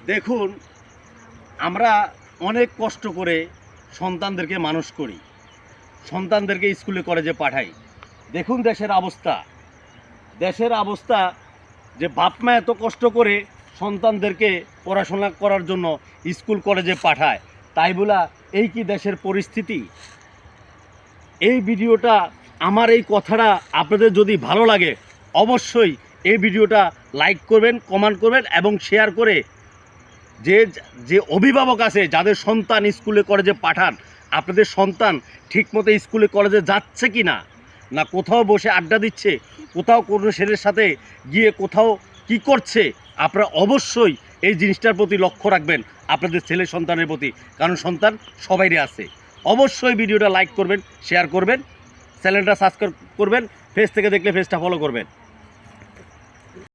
দেখুন, আমরা অনেক কষ্ট করে সন্তানদেরকে মানুষ করি, সন্তানদেরকে স্কুলে কলেজে পাঠাই। দেখুন দেশের অবস্থা যে বাপ মা এত কষ্ট করে সন্তানদেরকে পড়াশোনা করার জন্য স্কুল কলেজে পাঠায়, তাই বলা এই কি দেশের পরিস্থিতি? এই ভিডিওটা, আমার এই কথাটা আপনাদের যদি ভালো লাগে অবশ্যই এই ভিডিওটা লাইক করবেন, কমেন্ট করবেন এবং শেয়ার করে যে অভিভাবক আছে যাদের সন্তান স্কুলে কলেজে পাঠান, আপনাদের সন্তান ঠিকমতো স্কুলে কলেজে যাচ্ছে কি না, না কোথাও বসে আড্ডা দিচ্ছে, কোথাও কোনো ছেলের সাথে গিয়ে কোথাও কি করছে, আপনারা অবশ্যই এই জিনিসটার প্রতি লক্ষ্য রাখবেন আপনাদের ছেলে সন্তানের প্রতি, কারণ সন্তান সবাইরই আছে। অবশ্যই ভিডিওটা লাইক করবেন, শেয়ার করবেন, চ্যানেলটা সাবস্ক্রাইব করবেন, ফেস থেকে দেখলে ফেসটা ফলো করবেন।